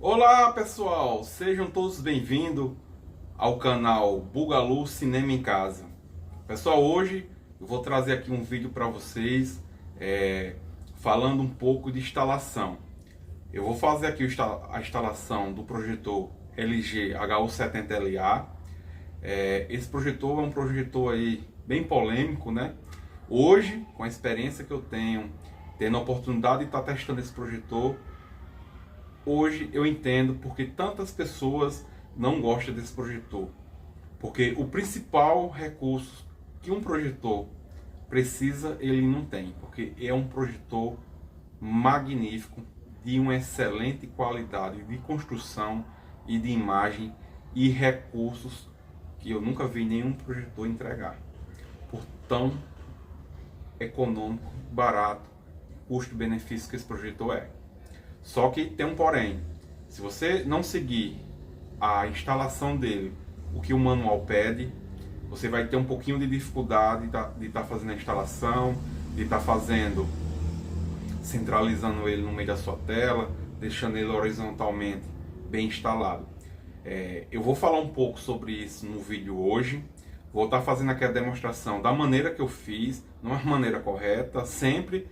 Olá pessoal, sejam todos bem-vindos ao canal Bugalu Cinema em Casa. Pessoal, hoje eu vou trazer aqui um vídeo para vocês falando um pouco de instalação. Eu vou fazer aqui a instalação do projetor LG HU70LA. Esse projetor é um projetor aí bem polêmico, né? Hoje, com a experiência que eu tenho, tendo a oportunidade de estar testando esse projetor, hoje eu entendo porque tantas pessoas não gostam desse projetor. Porque o principal recurso que um projetor precisa, ele não tem. Porque é um projetor magnífico, de uma excelente qualidade de construção e de imagem e recursos que eu nunca vi nenhum projetor entregar. Por tão econômico, barato, custo-benefício que esse projetor é. Só que tem um porém. Se você não seguir a instalação dele, o que o manual pede, você vai ter um pouquinho de dificuldade de estar fazendo a instalação, de estar centralizando ele no meio da sua tela, deixando ele horizontalmente bem instalado. Eu vou falar um pouco sobre isso no vídeo hoje. Vou estar fazendo aqui a demonstração da maneira que eu fiz, não é a maneira correta, sempre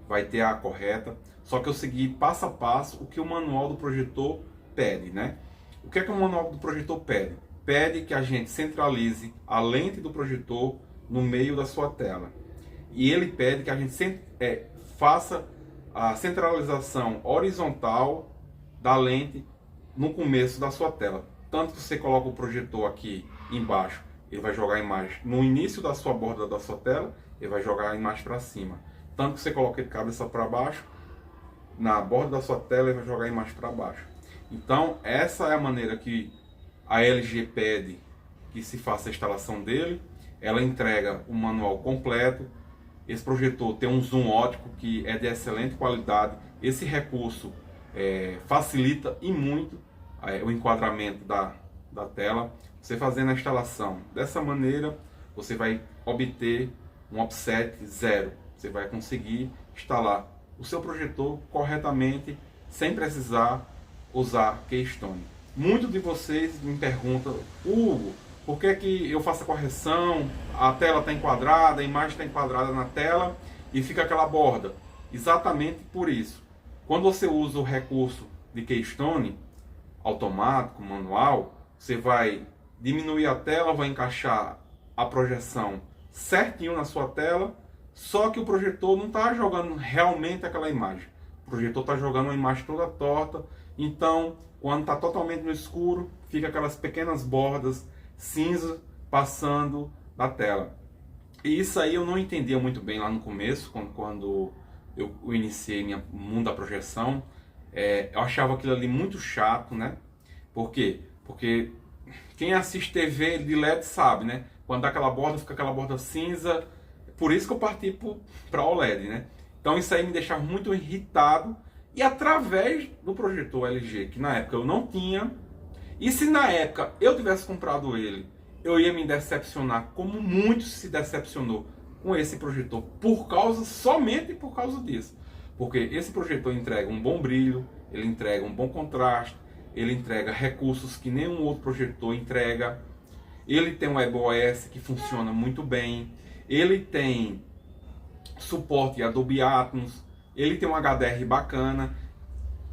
vai ter a correta, só que eu segui passo a passo o que o manual do projetor pede, né? O que é que o manual do projetor pede? Pede que a gente centralize a lente do projetor no meio da sua tela. E ele pede que a gente faça a centralização horizontal da lente no começo da sua tela. Tanto que você coloca o projetor aqui embaixo, ele vai jogar a imagem no início da sua borda da sua tela, ele vai jogar a imagem para cima. Tanto que você coloca ele de cabeça para baixo, na borda da sua tela ele vai jogar a imagem para baixo. Então essa é a maneira que a LG pede que se faça a instalação dele. Ela entrega o manual completo. Esse projetor tem um zoom ótico que é de excelente qualidade. Esse recurso facilita e muito o enquadramento da tela. Você fazendo a instalação dessa maneira, você vai obter um offset zero. Você vai conseguir instalar o seu projetor corretamente, sem precisar usar Keystone. Muitos de vocês me perguntam: Hugo, por que que eu faço a correção, a tela está enquadrada, a imagem está enquadrada na tela e fica aquela borda? Exatamente por isso. Quando você usa o recurso de Keystone, automático, manual, você vai diminuir a tela, vai encaixar a projeção certinho na sua tela, só que o projetor não está jogando realmente aquela imagem. O projetor está jogando uma imagem toda torta. Então, quando está totalmente no escuro, fica aquelas pequenas bordas cinza passando da tela. E isso aí eu não entendia muito bem lá no começo, quando eu iniciei meu mundo da projeção. Eu achava aquilo ali muito chato, né? Por quê? Porque quem assiste TV de LED sabe, né? Quando dá aquela borda, fica aquela borda cinza. Por isso que eu parti para OLED, né? Então isso aí me deixava muito irritado. E através do projetor LG, que na época eu não tinha, e se na época eu tivesse comprado ele, eu ia me decepcionar como muitos se decepcionou com esse projetor, somente por causa disso. Porque esse projetor entrega um bom brilho, ele entrega um bom contraste, ele entrega recursos que nenhum outro projetor entrega. Ele tem um WebOS que funciona muito bem. Ele tem suporte a Dolby Atmos. Ele tem um HDR bacana.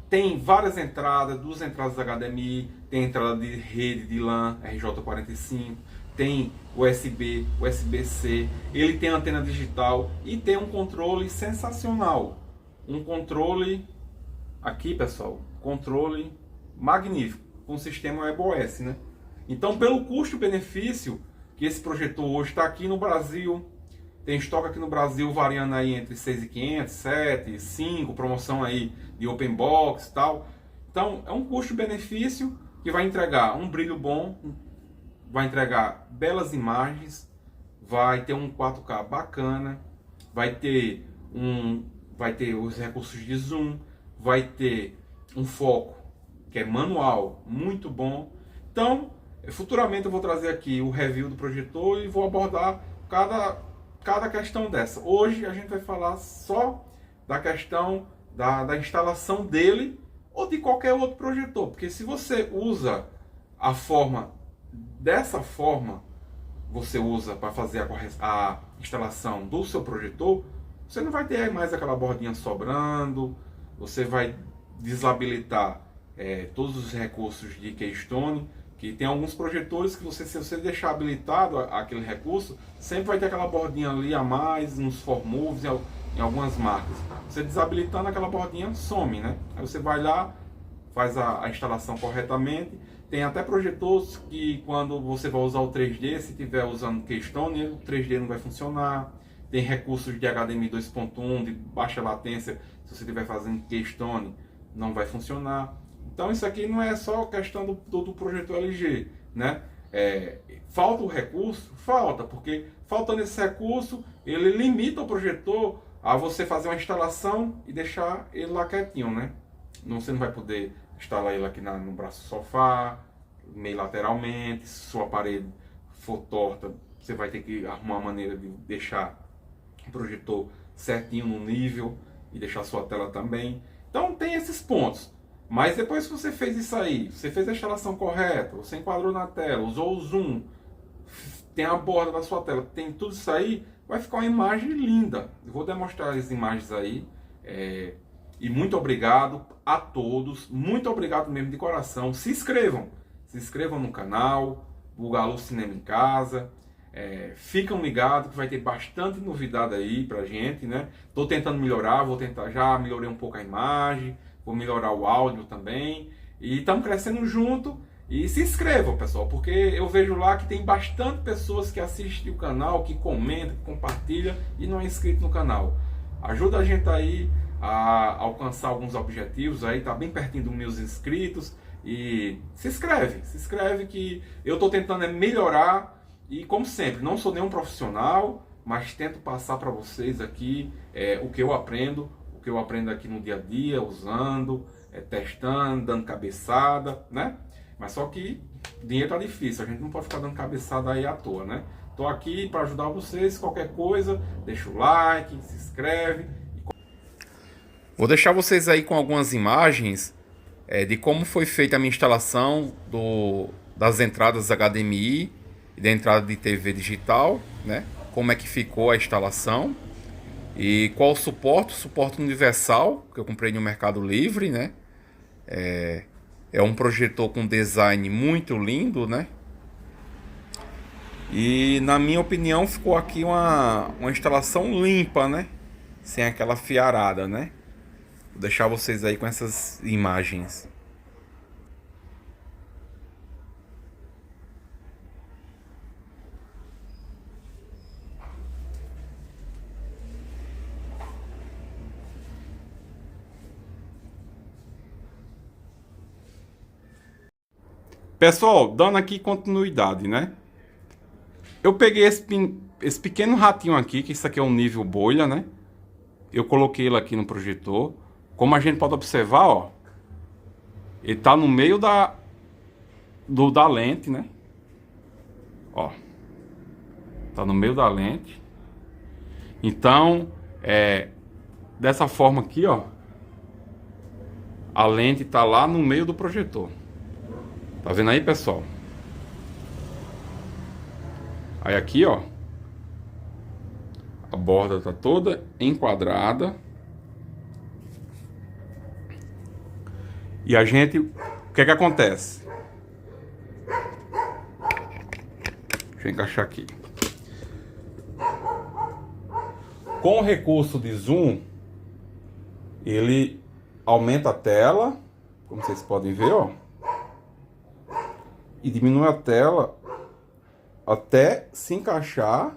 Tem várias entradas, 2 entradas HDMI. Tem entrada de rede de LAN RJ45. Tem USB, USB-C. Ele tem antena digital. E tem um controle sensacional. Um controle... Aqui, pessoal. Controle magnífico. Com sistema WebOS, né? Então, pelo custo-benefício que esse projetor hoje está aqui no Brasil, tem estoque aqui no Brasil variando aí entre 6.500, 7, 5, promoção aí de open box e tal. Então, é um custo-benefício que vai entregar um brilho bom, vai entregar belas imagens, vai ter um 4K bacana, vai ter os recursos de zoom, vai ter um foco que é manual, muito bom. Então, futuramente eu vou trazer aqui o review do projetor e vou abordar cada questão dessa. Hoje a gente vai falar só da questão da instalação dele ou de qualquer outro projetor, porque se você usa a forma dessa forma, você usa para fazer a instalação do seu projetor, você não vai ter mais aquela bordinha sobrando, você vai desabilitar todos os recursos de Keystone, que tem alguns projetores que você, se você deixar habilitado aquele recurso, sempre vai ter aquela bordinha ali a mais, nos ForMoves, em algumas marcas. Você desabilitando aquela bordinha, some, né? Aí você vai lá, faz a instalação corretamente. Tem até projetores que quando você vai usar o 3D, se estiver usando Keystone, o 3D não vai funcionar. Tem recursos de HDMI 2.1 de baixa latência, se você estiver fazendo Keystone, não vai funcionar. Então isso aqui não é só questão do projetor LG, né? Falta o recurso? Falta, porque faltando esse recurso, ele limita o projetor a você fazer uma instalação e deixar ele lá quietinho, né? Você não vai poder instalar ele aqui no braço do sofá, meio lateralmente. Se sua parede for torta, você vai ter que arrumar uma maneira de deixar o projetor certinho no nível e deixar sua tela também. Então tem esses pontos. Mas depois que você fez isso aí, você fez a instalação correta, você enquadrou na tela, usou o zoom, tem a borda da sua tela, tem tudo isso aí, vai ficar uma imagem linda. Eu vou demonstrar as imagens aí. E muito obrigado a todos, muito obrigado mesmo de coração. Se inscrevam no canal, o Galo Cinema em Casa. Ficam ligados que vai ter bastante novidade aí pra gente, né? Tô tentando melhorar, já melhorei um pouco a imagem, vou melhorar o áudio também. E estamos crescendo junto. E se inscrevam, pessoal, porque eu vejo lá que tem bastante pessoas que assistem o canal, que comentam, que compartilham e não é inscrito no canal. Ajuda a gente aí a alcançar alguns objetivos aí, tá bem pertinho dos meus inscritos. E se inscreve que eu estou tentando melhorar. E como sempre, não sou nenhum profissional, mas tento passar para vocês aqui o que eu aprendo aqui no dia a dia, usando, testando, dando cabeçada, né? Mas só que dinheiro tá difícil, a gente não pode ficar dando cabeçada aí à toa, né? Tô aqui para ajudar vocês, qualquer coisa, deixa o like, se inscreve. Vou deixar vocês aí com algumas imagens de como foi feita a minha instalação das entradas HDMI e da entrada de TV digital, né? Como é que ficou a instalação e qual o suporte universal que eu comprei no Mercado Livre, né? É um projetor com design muito lindo, né? E na minha opinião ficou aqui uma instalação limpa, né? Sem aquela fiarada, né? Vou deixar vocês aí com essas imagens. Pessoal, dando aqui continuidade, né? Eu peguei esse pequeno ratinho aqui, que isso aqui é um nível bolha, né? Eu coloquei ele aqui no projetor. Como a gente pode observar, ó, ele tá no meio da lente, né? Ó, tá no meio da lente. Então, dessa forma aqui, ó, a lente tá lá no meio do projetor. Tá vendo aí, pessoal? Aí aqui, ó, a borda tá toda enquadrada. E a gente, o que é que acontece? Deixa eu encaixar aqui. Com o recurso de zoom, ele aumenta a tela, como vocês podem ver, ó. E diminui a tela até se encaixar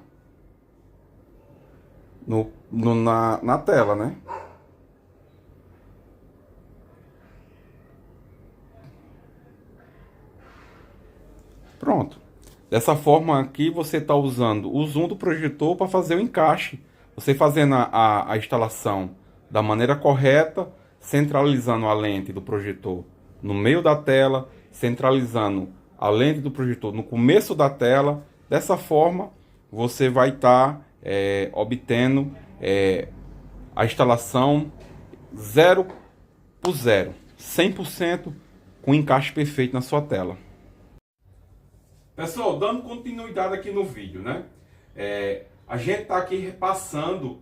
na tela, né? Pronto. Dessa forma aqui você está usando o zoom do projetor para fazer o encaixe. Você fazendo a instalação da maneira correta, centralizando a lente do projetor no meio da tela, centralizando a lente do projetor no começo da tela. Dessa forma você vai estar obtendo a instalação 0 por 0, 100% com encaixe perfeito na sua tela. Pessoal, dando continuidade aqui no vídeo, né? A gente está aqui repassando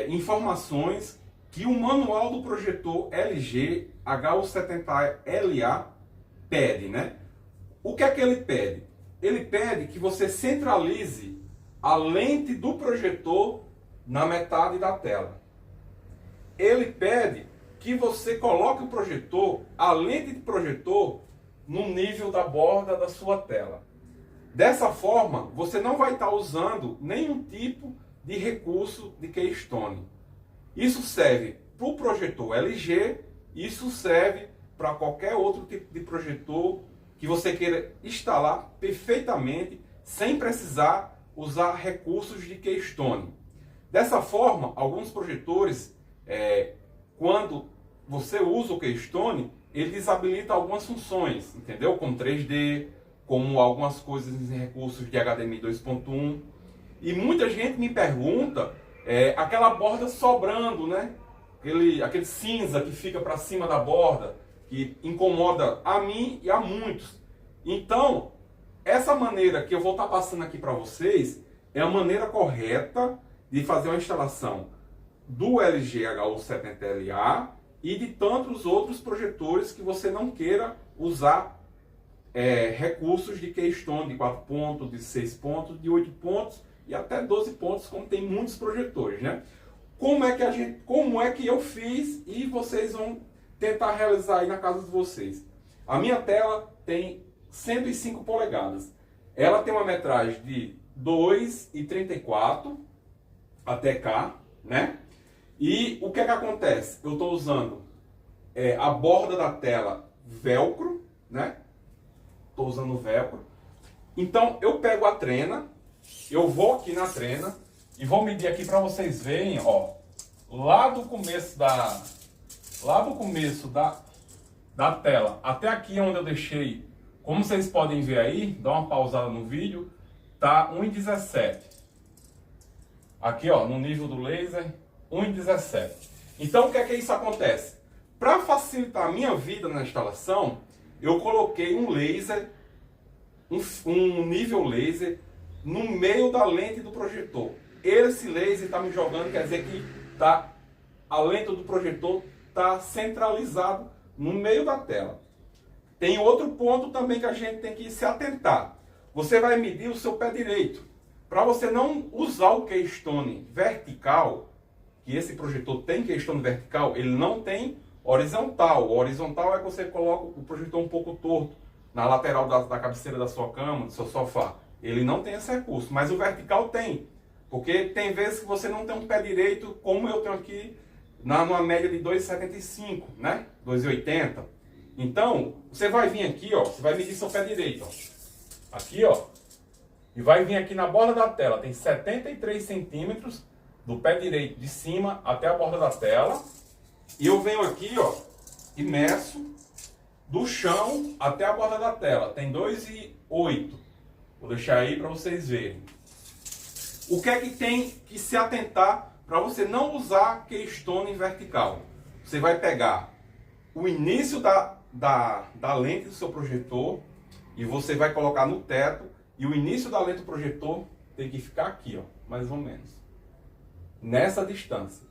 informações que o manual do projetor LG HU70LA pede, né? O que é que ele pede? Ele pede que você centralize a lente do projetor na metade da tela. Ele pede que você coloque o projetor, a lente de projetor, no nível da borda da sua tela. Dessa forma, você não vai estar usando nenhum tipo de recurso de keystone. Isso serve para o projetor LG, isso serve para qualquer outro tipo de projetor que você queira instalar perfeitamente, sem precisar usar recursos de keystone. Dessa forma, alguns projetores, quando você usa o keystone, ele desabilita algumas funções, entendeu? Como 3D, como algumas coisas em recursos de HDMI 2.1. E muita gente me pergunta, aquela borda sobrando, né? Aquele cinza que fica para cima da borda, que incomoda a mim e a muitos. Então, essa maneira que eu vou estar passando aqui para vocês é a maneira correta de fazer uma instalação do LG HU70LA e de tantos outros projetores que você não queira usar recursos de keystone de 4 pontos, de 6 pontos, de 8 pontos e até 12 pontos, como tem muitos projetores, né? Como é que eu fiz e vocês vão tentar realizar aí na casa de vocês? A minha tela tem 105 polegadas. Ela tem uma metragem de 2,34 até cá, né? E o que é que acontece? Eu estou usando a borda da tela velcro, né? Estou usando velcro. Então eu pego a trena, eu vou aqui na trena e vou medir aqui para vocês verem, ó, lá do começo da tela até aqui onde eu deixei, como vocês podem ver aí, dá uma pausada no vídeo, tá 1,17. Aqui, ó, no nível do laser, 1,17. Então o que é que isso acontece? Para facilitar a minha vida na instalação, eu coloquei um laser, um nível laser no meio da lente do projetor. Esse laser está me jogando, quer dizer que a lente do projetor está centralizado no meio da tela. Tem outro ponto também que a gente tem que se atentar. Você vai medir o seu pé direito. Para você não usar o keystone vertical, que esse projetor tem keystone vertical, ele não tem horizontal. O horizontal é que você coloca o projetor um pouco torto na lateral da cabeceira da sua cama, do seu sofá. Ele não tem esse recurso, mas o vertical tem. Porque tem vezes que você não tem um pé direito, como eu tenho aqui, numa média de 2,75, né? 2,80. Então, você vai vir aqui, ó, você vai medir seu pé direito, ó. Aqui, ó. E vai vir aqui na borda da tela, tem 73 centímetros do pé direito de cima até a borda da tela. E eu venho aqui, ó, e meço do chão até a borda da tela. Tem 2,8. Vou deixar aí para vocês verem. O que é que tem que se atentar para você não usar keystone vertical? Você vai pegar o início da lente do seu projetor e você vai colocar no teto, e o início da lente do projetor tem que ficar aqui, ó, mais ou menos, nessa distância.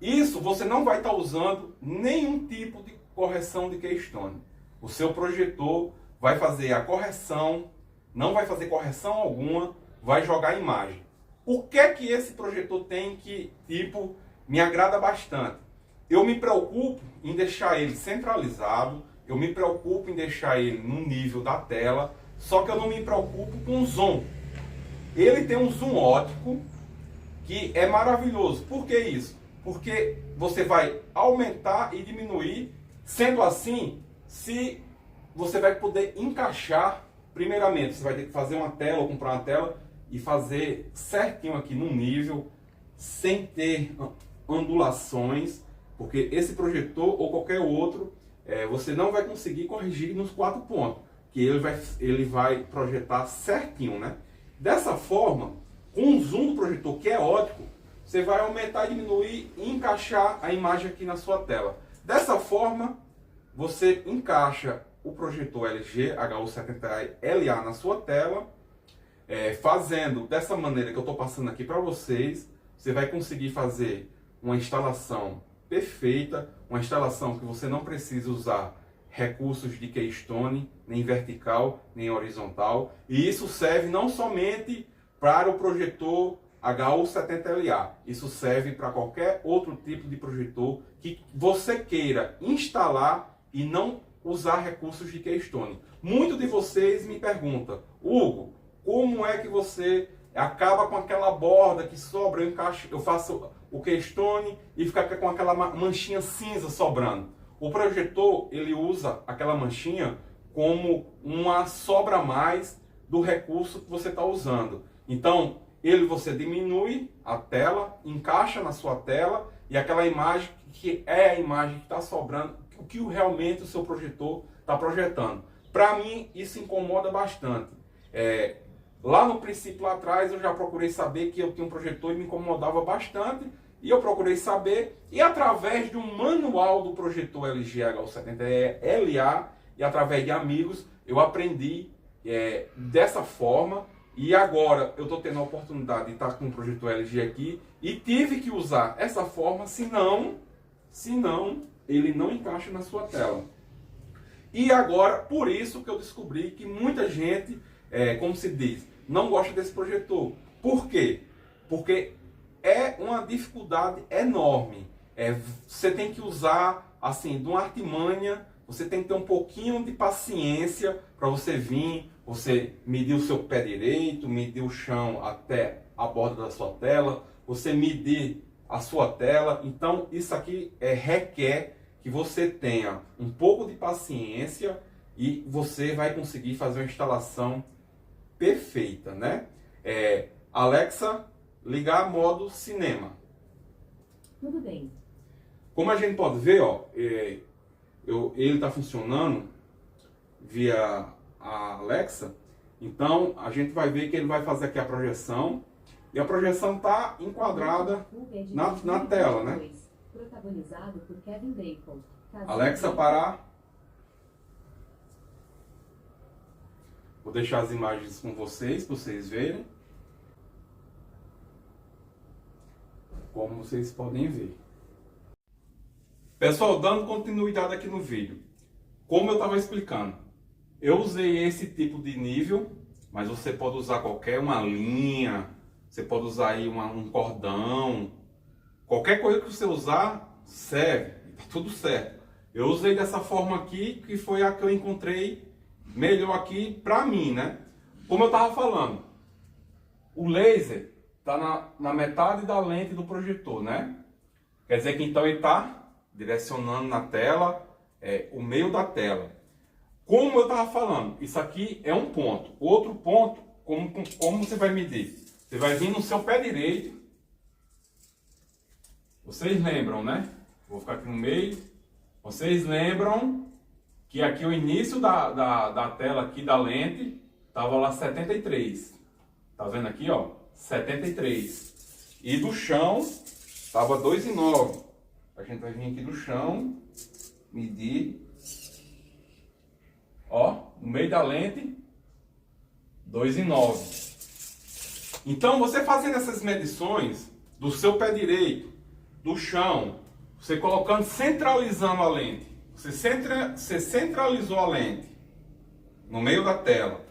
Isso você não vai estar usando nenhum tipo de correção de keystone. O seu projetor vai fazer a correção, não vai fazer correção alguma, vai jogar a imagem. O que é que esse projetor tem que, tipo, me agrada bastante? Eu me preocupo em deixar ele centralizado, eu me preocupo em deixar ele no nível da tela, só que eu não me preocupo com o zoom. Ele tem um zoom óptico que é maravilhoso. Por que isso? Porque você vai aumentar e diminuir. Sendo assim, se você vai poder encaixar, primeiramente, você vai ter que fazer uma tela ou comprar uma tela e fazer certinho aqui no nível, sem ter ondulações, porque esse projetor ou qualquer outro, você não vai conseguir corrigir nos 4 pontos, que ele vai projetar certinho, né? Dessa forma, com o zoom do projetor, que é óptico, você vai aumentar, diminuir e encaixar a imagem aqui na sua tela. Dessa forma, você encaixa o projetor LG HU70LA na sua tela, fazendo dessa maneira que eu estou passando aqui para vocês. Você vai conseguir fazer uma instalação perfeita, uma instalação que você não precisa usar recursos de keystone, nem vertical, nem horizontal. E isso serve não somente para o projetor HU70LA, isso serve para qualquer outro tipo de projetor que você queira instalar e não usar recursos de keystone. Muitos de vocês me perguntam: Hugo, como é que você acaba com aquela borda que sobra? Eu faço o keystone e fica com aquela manchinha cinza sobrando. O projetor, ele usa aquela manchinha como uma sobra a mais do recurso que você está usando. Então, você diminui a tela, encaixa na sua tela, e aquela imagem que é a imagem que está sobrando, o que realmente o seu projetor está projetando. Para mim, isso incomoda bastante. Lá no princípio, lá atrás, eu já procurei saber que eu tinha um projetor e me incomodava bastante. E eu procurei saber, e através de um manual do projetor LG HU70LA, e através de amigos, eu aprendi dessa forma. E agora eu estou tendo a oportunidade de estar com o projetor LG aqui, e tive que usar essa forma, senão ele não encaixa na sua tela. E agora, por isso que eu descobri que muita gente, como se diz, não gosta desse projetor. Por quê? Porque é uma dificuldade enorme. Você tem que usar, assim, de uma artimanha, você tem que ter um pouquinho de paciência para você vir, você medir o seu pé direito, medir o chão até a borda da sua tela, você medir a sua tela. Então, isso aqui requer que você tenha um pouco de paciência e você vai conseguir fazer uma instalação perfeita, né? Alexa, ligar modo cinema. Tudo bem. Como a gente pode ver, ó, ele está funcionando via a Alexa. Então a gente vai ver que ele vai fazer aqui a projeção, e a projeção está enquadrada na tela, né? Protagonizado por Kevin Bacon. Alexa, parar. Vou deixar as imagens com vocês, para vocês verem. Como vocês podem ver. Pessoal, dando continuidade aqui no vídeo. Como eu estava explicando, eu usei esse tipo de nível, mas você pode usar qualquer uma linha, você pode usar aí um cordão, qualquer coisa que você usar serve, tá tudo certo. Eu usei dessa forma aqui, que foi a que eu encontrei melhor aqui pra mim, né? Como eu estava falando, o laser está na metade da lente do projetor, né? Quer dizer que então ele está direcionando na tela, o meio da tela. Como eu estava falando, isso aqui é um ponto. Outro ponto, como você vai medir? Você vai vir no seu pé direito. Vocês lembram, né? Vou ficar aqui no meio. Vocês lembram que aqui o início da tela aqui da lente estava lá 73. Tá vendo aqui, ó? 73. E do chão estava 2,9. A gente vai vir aqui do chão, medir. Ó, no meio da lente, 2,9. Então, você fazendo essas medições do seu pé direito, do chão, você colocando, centralizando a lente. Você centralizou a lente no meio da tela.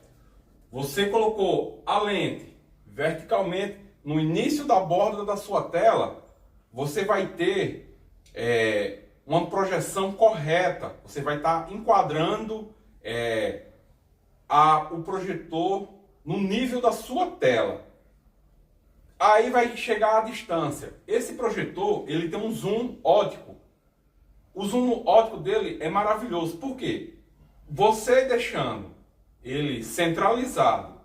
Você colocou a lente verticalmente no início da borda da sua tela. Você vai ter uma projeção correta. Você vai estar enquadrando o projetor no nível da sua tela. Aí vai chegar a distância. Esse projetor, ele tem um zoom óptico. O zoom óptico dele é maravilhoso. Por quê? Você deixando ele centralizado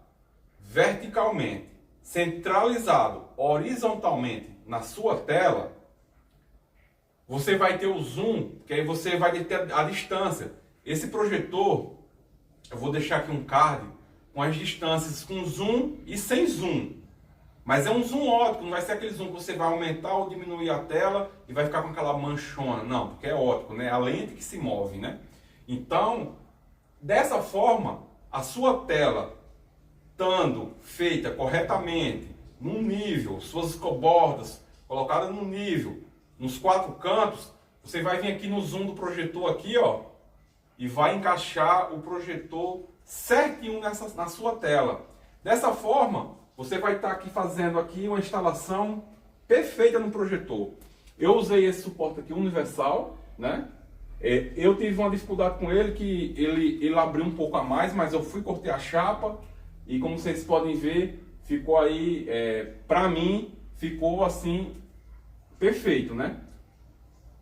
verticalmente, centralizado horizontalmente na sua tela, você vai ter o zoom, que aí você vai ter a distância. Esse projetor, eu vou deixar aqui um card com as distâncias com zoom e sem zoom. Mas é um zoom óptico, não vai ser aquele zoom que você vai aumentar ou diminuir a tela e vai ficar com aquela manchona. Não, porque é óptico, né? A lente que se move, né? Então, dessa forma, a sua tela estando feita corretamente, num nível, suas escobordas colocadas num nível, nos 4 cantos, você vai vir aqui no zoom do projetor aqui, ó, e vai encaixar o projetor certinho na sua tela. Dessa forma, você vai estar aqui fazendo aqui uma instalação perfeita no projetor. Eu usei esse suporte aqui universal, né? Eu tive uma dificuldade com ele, que ele abriu um pouco a mais, mas eu fui, cortei a chapa e como vocês podem ver, ficou aí, pra mim, ficou assim, perfeito, né?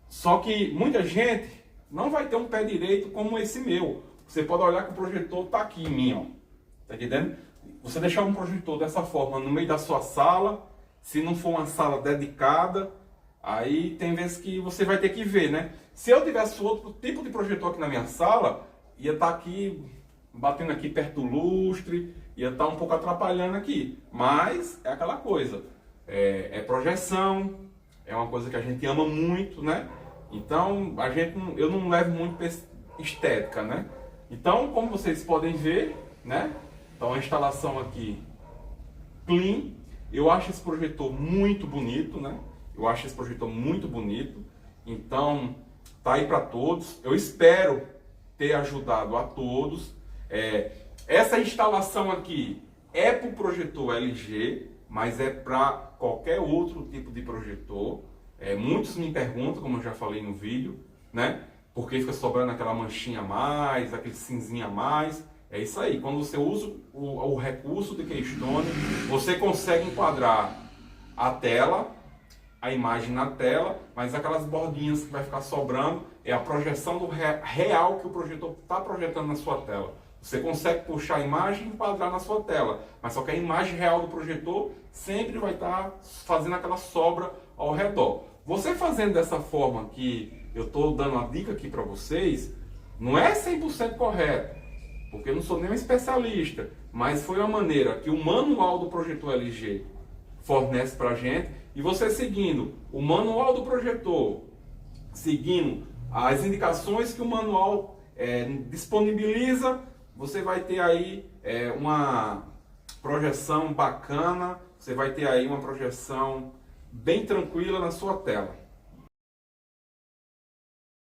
Só que muita gente não vai ter um pé direito como esse meu. Você pode olhar que o projetor tá aqui em mim, ó. Tá entendendo? Você deixar um projetor dessa forma no meio da sua sala, se não for uma sala dedicada, aí tem vezes que você vai ter que ver, né? Se eu tivesse outro tipo de projetor aqui na minha sala, ia estar aqui, batendo aqui perto do lustre, ia estar um pouco atrapalhando aqui. Mas é aquela coisa, é projeção, é uma coisa que a gente ama muito, né? Então, eu não levo muito para estética, né? Então, como vocês podem ver, né? Então, a instalação aqui, clean. Eu acho esse projetor muito bonito, né? Eu acho esse projetor muito bonito. Então, tá aí para todos. Eu espero ter ajudado a todos. Essa instalação aqui é para o projetor LG, mas é para qualquer outro tipo de projetor. Muitos me perguntam, como eu já falei no vídeo, né? Por que fica sobrando aquela manchinha a mais, aquele cinzinha a mais. É isso aí. Quando você usa o recurso de Keystone, você consegue enquadrar a tela, a imagem na tela, mas aquelas bordinhas que vai ficar sobrando é a projeção do real que o projetor está projetando na sua tela. Você consegue puxar a imagem e enquadrar na sua tela, mas só que a imagem real do projetor sempre vai estar fazendo aquela sobra ao redor. Você fazendo dessa forma que eu estou dando a dica aqui para vocês, não é 100% correto, porque eu não sou nem um especialista, mas foi uma maneira que o manual do projetor LG fornece para a gente, e você seguindo o manual do projetor, seguindo as indicações que o manual disponibiliza, você vai ter aí uma projeção bacana, você vai ter aí uma projeção bem tranquila na sua tela.